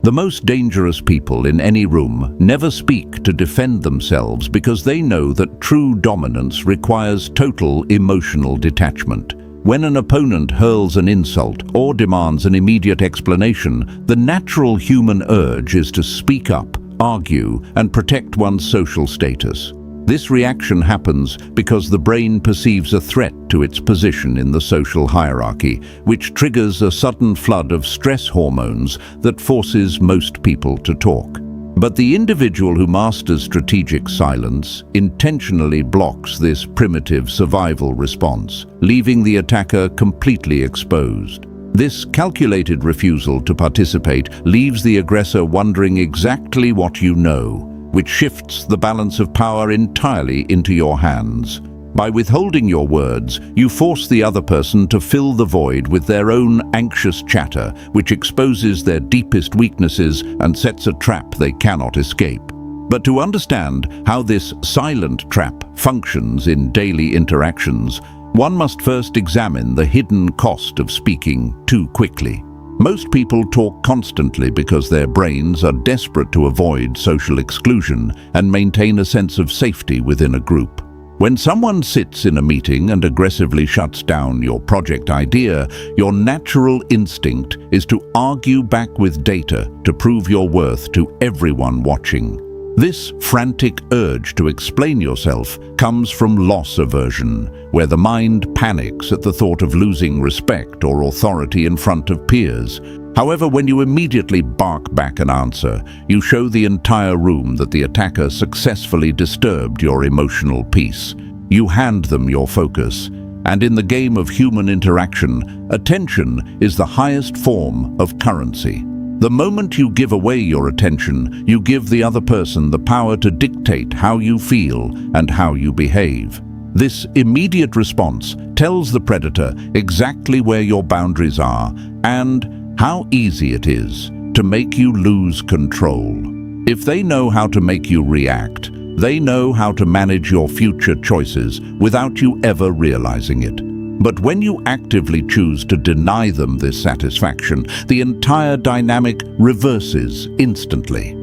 The most dangerous people in any room never speak to defend themselves because they know that true dominance requires total emotional detachment. When an opponent hurls an insult or demands an immediate explanation, the natural human urge is to speak up, argue, and protect one's social status. This reaction happens because the brain perceives a threat to its position in the social hierarchy, which triggers a sudden flood of stress hormones that forces most people to talk. But the individual who masters strategic silence intentionally blocks this primitive survival response, leaving the attacker completely exposed. This calculated refusal to participate leaves the aggressor wondering exactly what you know, which shifts the balance of power entirely into your hands. By withholding your words, you force the other person to fill the void with their own anxious chatter, which exposes their deepest weaknesses and sets a trap they cannot escape. But to understand how this silent trap functions in daily interactions, one must first examine the hidden cost of speaking too quickly. Most people talk constantly because their brains are desperate to avoid social exclusion and maintain a sense of safety within a group. When someone sits in a meeting and aggressively shuts down your project idea, your natural instinct is to argue back with data to prove your worth to everyone watching. This frantic urge to explain yourself comes from loss aversion, where the mind panics at the thought of losing respect or authority in front of peers. However, when you immediately bark back an answer, you show the entire room that the attacker successfully disturbed your emotional peace. You hand them your focus, and in the game of human interaction, attention is the highest form of currency. The moment you give away your attention, you give the other person the power to dictate how you feel and how you behave. This immediate response tells the predator exactly where your boundaries are and how easy it is to make you lose control. If they know how to make you react, they know how to manage your future choices without you ever realizing it. But when you actively choose to deny them this satisfaction, the entire dynamic reverses instantly.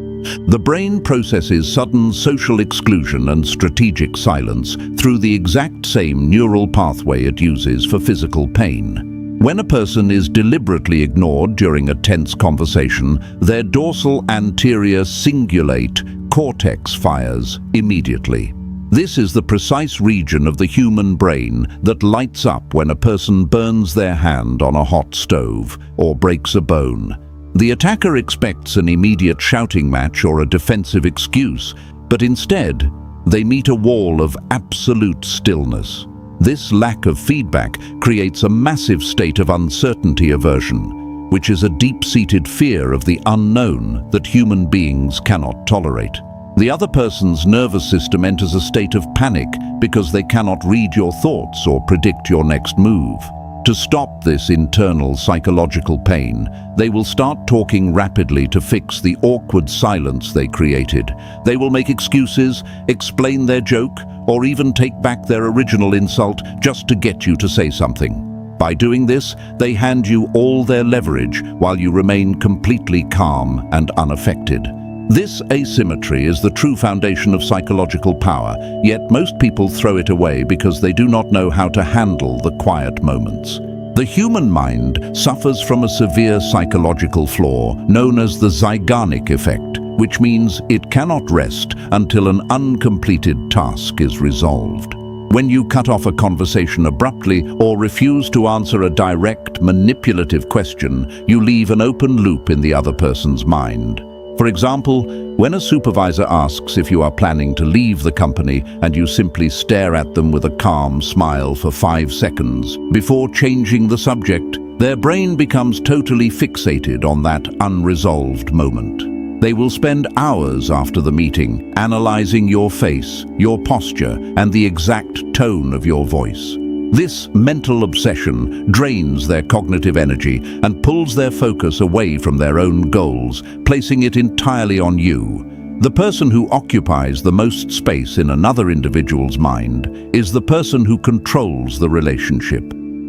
The brain processes sudden social exclusion and strategic silence through the exact same neural pathway it uses for physical pain. When a person is deliberately ignored during a tense conversation, their dorsal anterior cingulate cortex fires immediately. This is the precise region of the human brain that lights up when a person burns their hand on a hot stove or breaks a bone. The attacker expects an immediate shouting match or a defensive excuse, but instead, they meet a wall of absolute stillness. This lack of feedback creates a massive state of uncertainty aversion, which is a deep-seated fear of the unknown that human beings cannot tolerate. The other person's nervous system enters a state of panic because they cannot read your thoughts or predict your next move. To stop this internal psychological pain, they will start talking rapidly to fix the awkward silence they created. They will make excuses, explain their joke, or even take back their original insult just to get you to say something. By doing this, they hand you all their leverage while you remain completely calm and unaffected. This asymmetry is the true foundation of psychological power, yet most people throw it away because they do not know how to handle the quiet moments. The human mind suffers from a severe psychological flaw known as the Zeigarnik Effect, which means it cannot rest until an uncompleted task is resolved. When you cut off a conversation abruptly or refuse to answer a direct, manipulative question, you leave an open loop in the other person's mind. For example, when a supervisor asks if you are planning to leave the company and you simply stare at them with a calm smile for 5 seconds before changing the subject, their brain becomes totally fixated on that unresolved moment. They will spend hours after the meeting analyzing your face, your posture, and the exact tone of your voice. This mental obsession drains their cognitive energy and pulls their focus away from their own goals, placing it entirely on you. The person who occupies the most space in another individual's mind is the person who controls the relationship.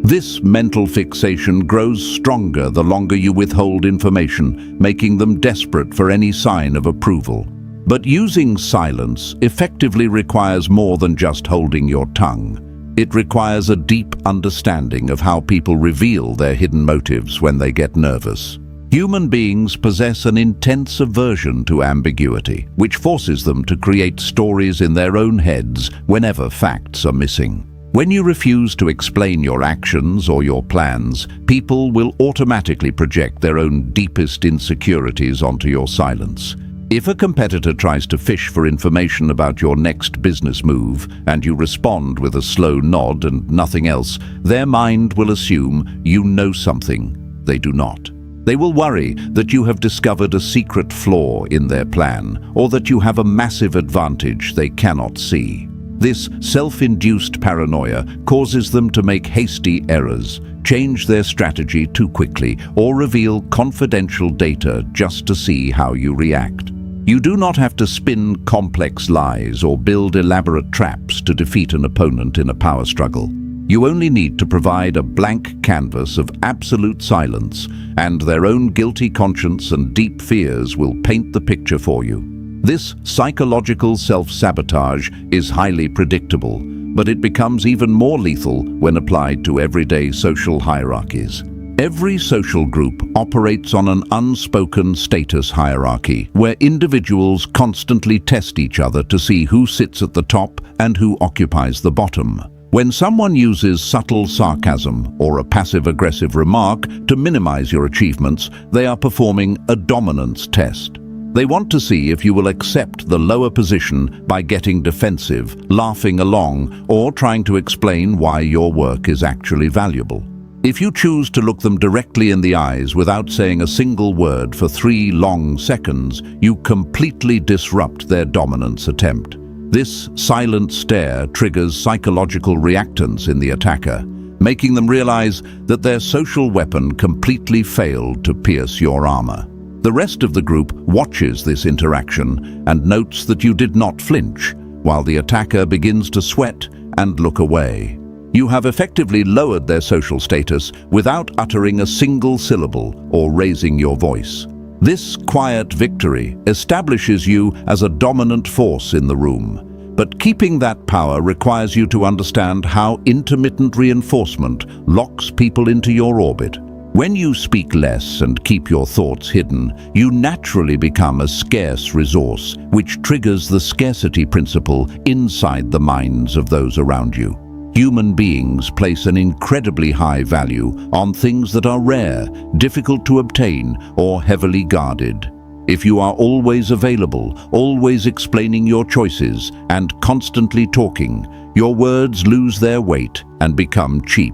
This mental fixation grows stronger the longer you withhold information, making them desperate for any sign of approval. But using silence effectively requires more than just holding your tongue. It requires a deep understanding of how people reveal their hidden motives when they get nervous. Human beings possess an intense aversion to ambiguity, which forces them to create stories in their own heads whenever facts are missing. When you refuse to explain your actions or your plans, people will automatically project their own deepest insecurities onto your silence. If a competitor tries to fish for information about your next business move and you respond with a slow nod and nothing else, their mind will assume you know something they do not. They will worry that you have discovered a secret flaw in their plan or that you have a massive advantage they cannot see. This self-induced paranoia causes them to make hasty errors, change their strategy too quickly, or reveal confidential data just to see how you react. You do not have to spin complex lies or build elaborate traps to defeat an opponent in a power struggle. You only need to provide a blank canvas of absolute silence, and their own guilty conscience and deep fears will paint the picture for you. This psychological self-sabotage is highly predictable, but it becomes even more lethal when applied to everyday social hierarchies. Every social group operates on an unspoken status hierarchy, where individuals constantly test each other to see who sits at the top and who occupies the bottom. When someone uses subtle sarcasm or a passive-aggressive remark to minimize your achievements, they are performing a dominance test. They want to see if you will accept the lower position by getting defensive, laughing along, or trying to explain why your work is actually valuable. If you choose to look them directly in the eyes without saying a single word for 3 long seconds, you completely disrupt their dominance attempt. This silent stare triggers psychological reactance in the attacker, making them realize that their social weapon completely failed to pierce your armor. The rest of the group watches this interaction and notes that you did not flinch, while the attacker begins to sweat and look away. You have effectively lowered their social status without uttering a single syllable or raising your voice. This quiet victory establishes you as a dominant force in the room. But keeping that power requires you to understand how intermittent reinforcement locks people into your orbit. When you speak less and keep your thoughts hidden, you naturally become a scarce resource, which triggers the scarcity principle inside the minds of those around you. Human beings place an incredibly high value on things that are rare, difficult to obtain, or heavily guarded. If you are always available, always explaining your choices, and constantly talking, your words lose their weight and become cheap.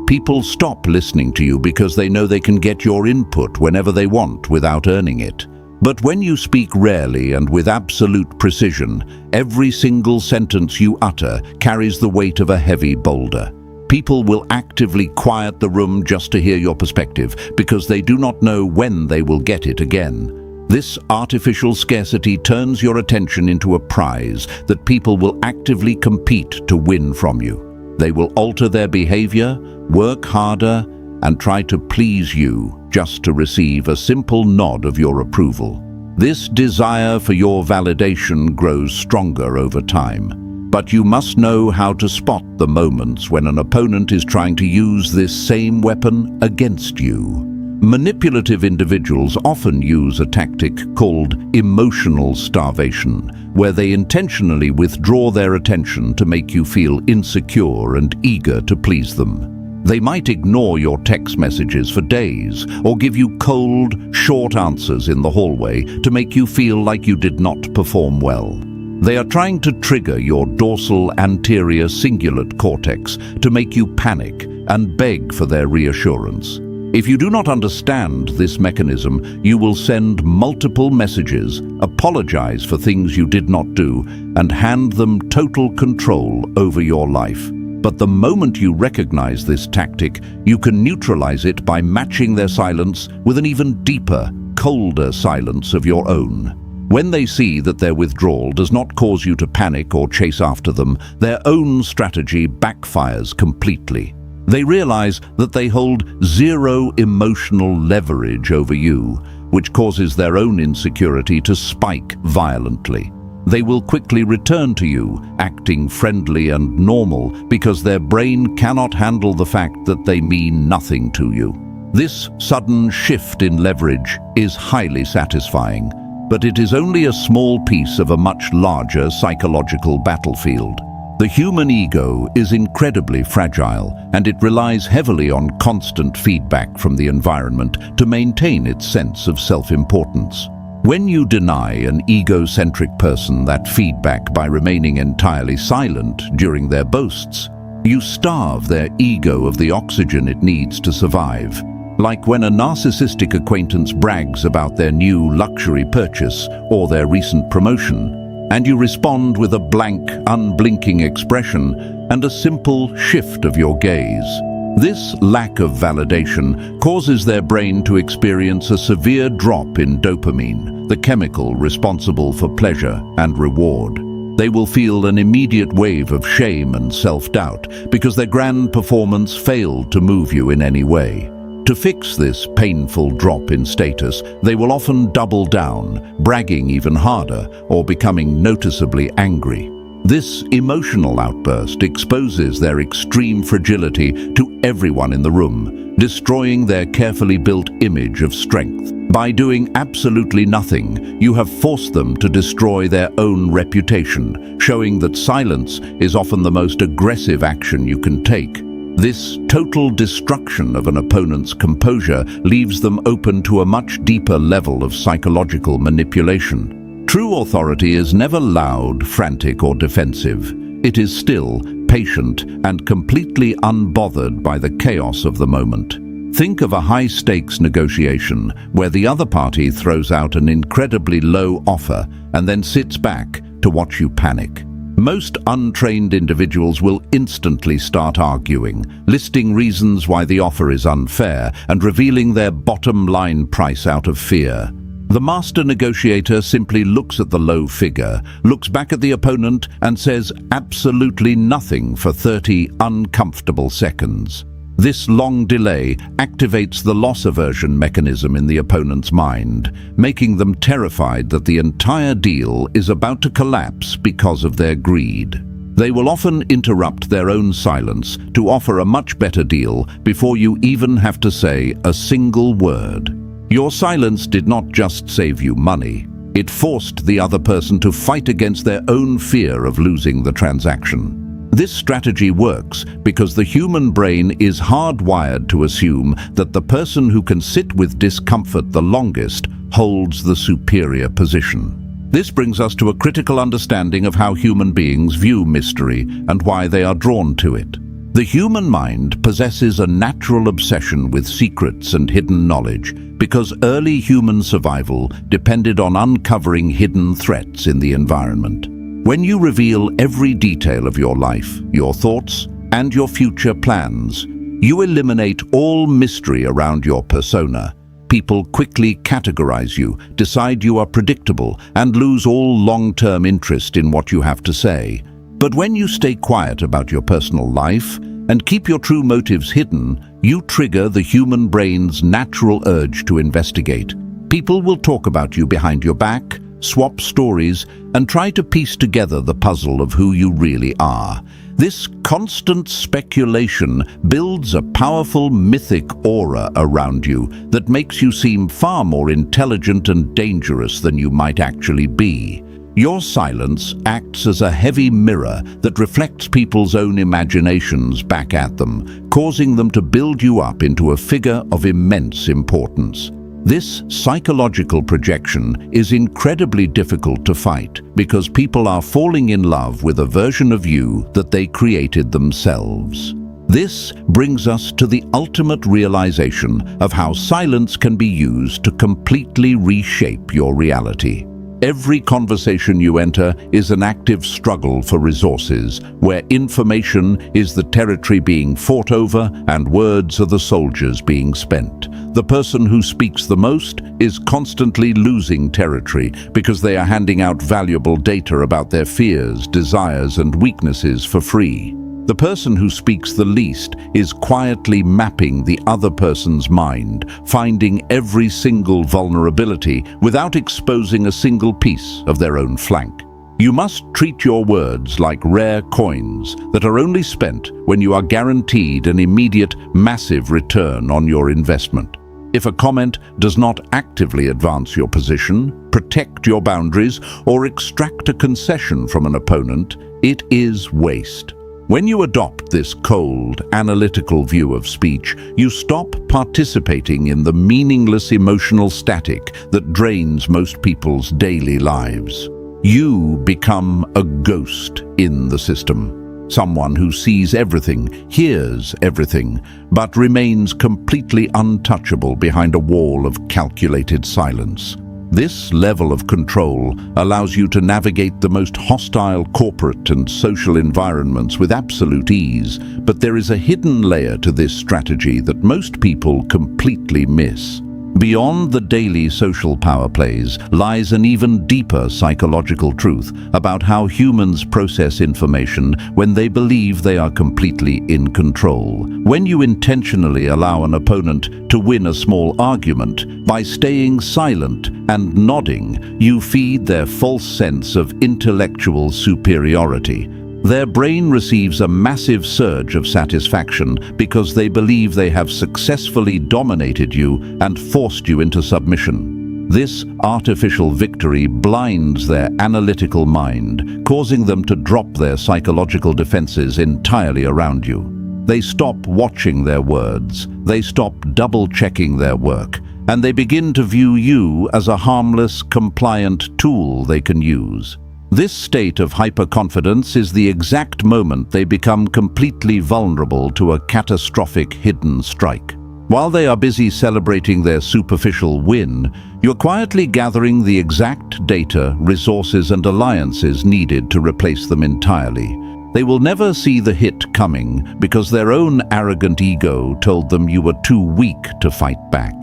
People stop listening to you because they know they can get your input whenever they want without earning it. But when you speak rarely and with absolute precision, every single sentence you utter carries the weight of a heavy boulder. People will actively quiet the room just to hear your perspective because they do not know when they will get it again. This artificial scarcity turns your attention into a prize that people will actively compete to win from you. They will alter their behavior, work harder, and try to please you just to receive a simple nod of your approval. This desire for your validation grows stronger over time, but you must know how to spot the moments when an opponent is trying to use this same weapon against you. Manipulative individuals often use a tactic called emotional starvation, where they intentionally withdraw their attention to make you feel insecure and eager to please them. They might ignore your text messages for days or give you cold, short answers in the hallway to make you feel like you did not perform well. They are trying to trigger your dorsal anterior cingulate cortex to make you panic and beg for their reassurance. If you do not understand this mechanism, you will send multiple messages, apologize for things you did not do, and hand them total control over your life. But the moment you recognize this tactic, you can neutralize it by matching their silence with an even deeper, colder silence of your own. When they see that their withdrawal does not cause you to panic or chase after them, their own strategy backfires completely. They realize that they hold zero emotional leverage over you, which causes their own insecurity to spike violently. They will quickly return to you, acting friendly and normal, because their brain cannot handle the fact that they mean nothing to you. This sudden shift in leverage is highly satisfying, but it is only a small piece of a much larger psychological battlefield. The human ego is incredibly fragile, and it relies heavily on constant feedback from the environment to maintain its sense of self-importance. When you deny an egocentric person that feedback by remaining entirely silent during their boasts, you starve their ego of the oxygen it needs to survive. Like when a narcissistic acquaintance brags about their new luxury purchase or their recent promotion, and you respond with a blank, unblinking expression and a simple shift of your gaze. This lack of validation causes their brain to experience a severe drop in dopamine, the chemical responsible for pleasure and reward. They will feel an immediate wave of shame and self-doubt because their grand performance failed to move you in any way. To fix this painful drop in status, they will often double down, bragging even harder or becoming noticeably angry. This emotional outburst exposes their extreme fragility to everyone in the room, destroying their carefully built image of strength. By doing absolutely nothing, you have forced them to destroy their own reputation, showing that silence is often the most aggressive action you can take. This total destruction of an opponent's composure leaves them open to a much deeper level of psychological manipulation. True authority is never loud, frantic, or defensive. It is still, patient, and completely unbothered by the chaos of the moment. Think of a high-stakes negotiation where the other party throws out an incredibly low offer and then sits back to watch you panic. Most untrained individuals will instantly start arguing, listing reasons why the offer is unfair and revealing their bottom-line price out of fear. The master negotiator simply looks at the low figure, looks back at the opponent, and says absolutely nothing for 30 uncomfortable seconds. This long delay activates the loss aversion mechanism in the opponent's mind, making them terrified that the entire deal is about to collapse because of their greed. They will often interrupt their own silence to offer a much better deal before you even have to say a single word. Your silence did not just save you money, it forced the other person to fight against their own fear of losing the transaction. This strategy works because the human brain is hardwired to assume that the person who can sit with discomfort the longest holds the superior position. This brings us to a critical understanding of how human beings view mystery and why they are drawn to it. The human mind possesses a natural obsession with secrets and hidden knowledge because early human survival depended on uncovering hidden threats in the environment. When you reveal every detail of your life, your thoughts, and your future plans, you eliminate all mystery around your persona. People quickly categorize you, decide you are predictable, and lose all long-term interest in what you have to say. But when you stay quiet about your personal life and keep your true motives hidden, you trigger the human brain's natural urge to investigate. People will talk about you behind your back, swap stories, and try to piece together the puzzle of who you really are. This constant speculation builds a powerful mythic aura around you that makes you seem far more intelligent and dangerous than you might actually be. Your silence acts as a heavy mirror that reflects people's own imaginations back at them, causing them to build you up into a figure of immense importance. This psychological projection is incredibly difficult to fight because people are falling in love with a version of you that they created themselves. This brings us to the ultimate realization of how silence can be used to completely reshape your reality. Every conversation you enter is an active struggle for resources, where information is the territory being fought over and words are the soldiers being spent. The person who speaks the most is constantly losing territory because they are handing out valuable data about their fears, desires, and weaknesses for free. The person who speaks the least is quietly mapping the other person's mind, finding every single vulnerability without exposing a single piece of their own flank. You must treat your words like rare coins that are only spent when you are guaranteed an immediate, massive return on your investment. If a comment does not actively advance your position, protect your boundaries, or extract a concession from an opponent, it is waste. When you adopt this cold, analytical view of speech, you stop participating in the meaningless emotional static that drains most people's daily lives. You become a ghost in the system, someone who sees everything, hears everything, but remains completely untouchable behind a wall of calculated silence. This level of control allows you to navigate the most hostile corporate and social environments with absolute ease, but there is a hidden layer to this strategy that most people completely miss. Beyond the daily social power plays lies an even deeper psychological truth about how humans process information when they believe they are completely in control. When you intentionally allow an opponent to win a small argument by staying silent and nodding, you feed their false sense of intellectual superiority. Their brain receives a massive surge of satisfaction because they believe they have successfully dominated you and forced you into submission. This artificial victory blinds their analytical mind, causing them to drop their psychological defenses entirely around you. They stop watching their words, they stop double-checking their work, and they begin to view you as a harmless, compliant tool they can use. This state of hyperconfidence is the exact moment they become completely vulnerable to a catastrophic hidden strike. While they are busy celebrating their superficial win, you're quietly gathering the exact data, resources, and alliances needed to replace them entirely. They will never see the hit coming because their own arrogant ego told them you were too weak to fight back.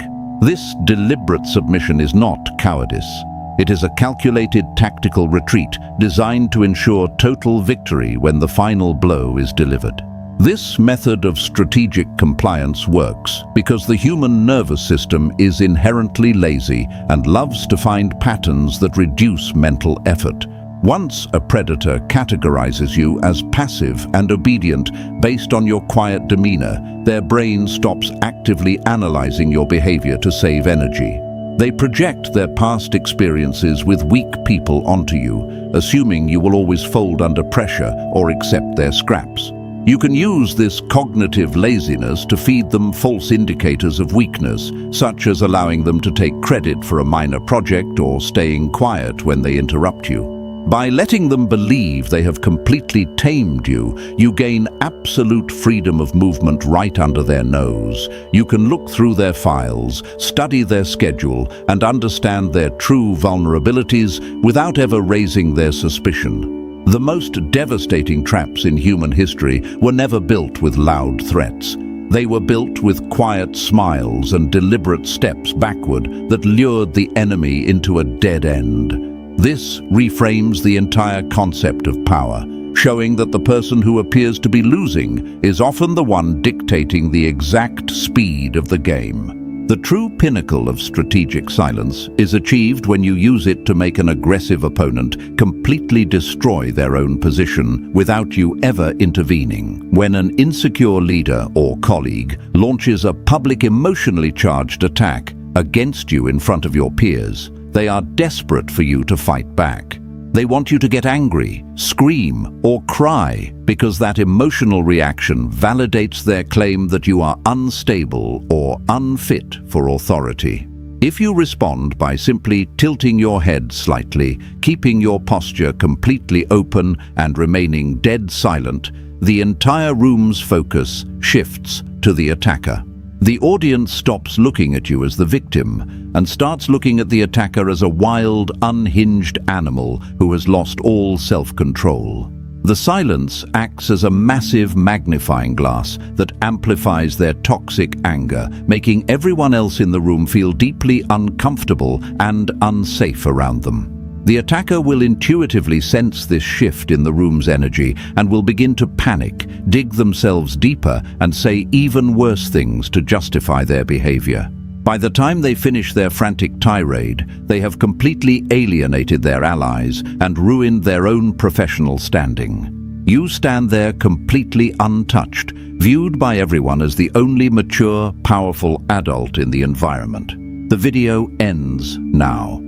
This deliberate submission is not cowardice. It is a calculated tactical retreat designed to ensure total victory when the final blow is delivered. This method of strategic compliance works because the human nervous system is inherently lazy and loves to find patterns that reduce mental effort. Once a predator categorizes you as passive and obedient based on your quiet demeanor, their brain stops actively analyzing your behavior to save energy. They project their past experiences with weak people onto you, assuming you will always fold under pressure or accept their scraps. You can use this cognitive laziness to feed them false indicators of weakness, such as allowing them to take credit for a minor project or staying quiet when they interrupt you. By letting them believe they have completely tamed you, you gain absolute freedom of movement right under their nose. You can look through their files, study their schedule, and understand their true vulnerabilities without ever raising their suspicion. The most devastating traps in human history were never built with loud threats. They were built with quiet smiles and deliberate steps backward that lured the enemy into a dead end. This reframes the entire concept of power, showing that the person who appears to be losing is often the one dictating the exact speed of the game. The true pinnacle of strategic silence is achieved when you use it to make an aggressive opponent completely destroy their own position without you ever intervening. When an insecure leader or colleague launches a public emotionally charged attack against you in front of your peers, they are desperate for you to fight back. They want you to get angry, scream, or cry because that emotional reaction validates their claim that you are unstable or unfit for authority. If you respond by simply tilting your head slightly, keeping your posture completely open, and remaining dead silent, the entire room's focus shifts to the attacker. The audience stops looking at you as the victim and starts looking at the attacker as a wild, unhinged animal who has lost all self-control. The silence acts as a massive magnifying glass that amplifies their toxic anger, making everyone else in the room feel deeply uncomfortable and unsafe around them. The attacker will intuitively sense this shift in the room's energy and will begin to panic, dig themselves deeper, and say even worse things to justify their behavior. By the time they finish their frantic tirade, they have completely alienated their allies and ruined their own professional standing. You stand there completely untouched, viewed by everyone as the only mature, powerful adult in the environment. The video ends now.